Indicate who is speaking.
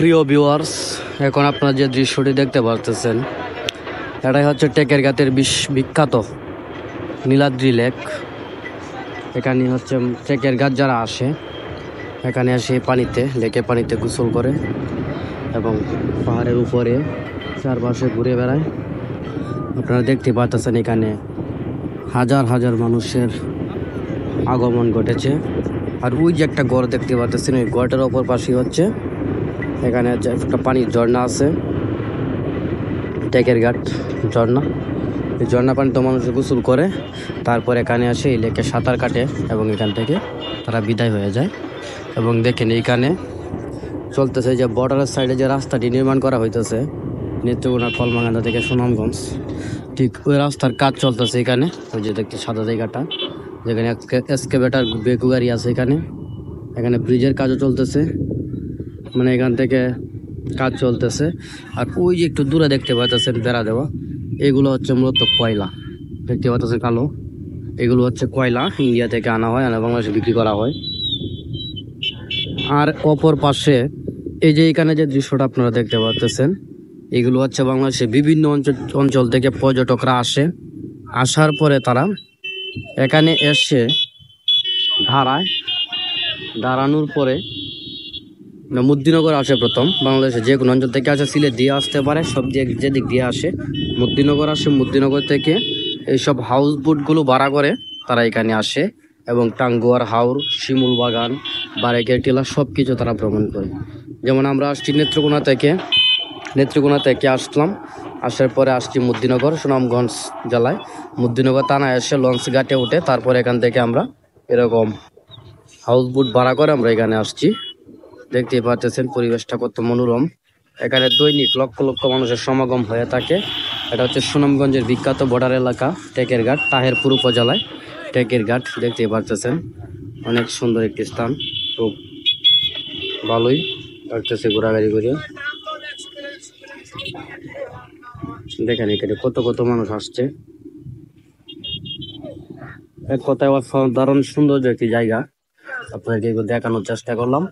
Speaker 1: প্রিয় ভিউয়ার্স, এখন আপনারা যে দৃশ্যটি দেখতে পারতেছেন এটাই হচ্ছে টেকেরগাতের বিখ্যাত নীলাদ্রি লেক। এখানে হচ্ছে টেকেরগাত যারা আসে এখানে এসে লেকের পানিতে গোসল করে এবং পাহাড়ের উপরে চারপাশে ঘুরে বেড়ায়। আপনারা দেখতে পাচ্ছেন এখানে হাজার হাজার মানুষের আগমন ঘটেছে। আর ওই যে একটা গড় দেখতে পাচ্ছেন, ওই গড়টার অপর পাশে হচ্ছে এখানে একটা পানির ঝর্ণা আছে, টেকেরঘাট ঝর্ণা। এই ঝর্ণা পানিতে মানুষ গোসল করে, তারপর এখানে আসে এই লেকে সাঁতার কাটে এবং এখান থেকে তারা বিদায় হয়ে যায়। এবং দেখেন এইখানে চলতেছে যে বর্ডারের সাইডে যে রাস্তাটি নির্মাণ করা হইতেছে নেত্রকোনা কলমাকান্দা থেকে সুনামগঞ্জ, ঠিক ওই রাস্তার কাজ চলতেছে এখানে। ওই যে দেখতে সাদা জায়গাটা, যেখানে এক্সকেভেটর বেকু গাড়ি আছে এখানে। এখানে ব্রিজের কাজও চলতেছে, মানে এখান থেকে কাজ চলতেছে। আর ওই যে একটু দূরে দেখতে পাচ্ছেন বেড়া দেওয়া, এগুলো হচ্ছে মূলত কয়লা। দেখতে পাচ্ছেন কালো, এগুলো হচ্ছে কয়লা, ইন্ডিয়া থেকে আনা হয় আর বাংলাদেশে বিক্রি করা হয়। আর অপর পাশে এই যে এখানে যে দৃশ্যটা আপনারা দেখতে পাচ্ছেন, এগুলো হচ্ছে বাংলাদেশের বিভিন্ন অঞ্চল থেকে পর্যটকরা আসে। আসার পরে তারা এখানে এসে দাঁড়ানোর পরে মুদ্দিনগর আসে প্রথম। বাংলাদেশে যে কোনো অঞ্চল থেকে আসে, সিলেট দিয়ে আসতে পারে, সব যেদিক দিয়ে আসে মুদ্দিনগর আসে। মুদ্দিনগর থেকে এইসব হাউস বোটগুলো ভাড়া করে তারা এখানে আসে এবং টাঙ্গুয়ার হাওর, শিমুল বাগান, বারেকের টিলা সব কিছু তারা ভ্রমণ করে। যেমন আমরা আসছি নেত্রকোনা থেকে আসলাম, আসার পরে আসছি মুদ্দিনগর, সুনামগঞ্জ জেলায় মুদ্দিনগর থানায় এসে লঞ্চ ঘাটে উঠে তারপর এখান থেকে আমরা এরকম হাউস বোট ভাড়া করে আমরা এখানে আসছি। দেখতেই পাচ্ছেন পরিবেশটা কত মনোরম। এখানে দৈনিক লক্ষ লক্ষ মানুষের সমাগম হয়ে থাকে। এটা হচ্ছে সুনামগঞ্জের বিখ্যাত বর্ডার এলাকা টেকেরঘাট, তাহেরপুর উপজেলায় টেকেরঘাট। দেখতেই পাচ্ছেন অনেক সুন্দর একটি স্থান, খুব ভালোই লাগতেছে ঘোরাঘুরি করে। দেখেন এখানে কত কত মানুষ আসছে। এক কথায় অসাধারণ সৌন্দর্য একটি জায়গা, আপনাকে দেখানোর চেষ্টা করলাম।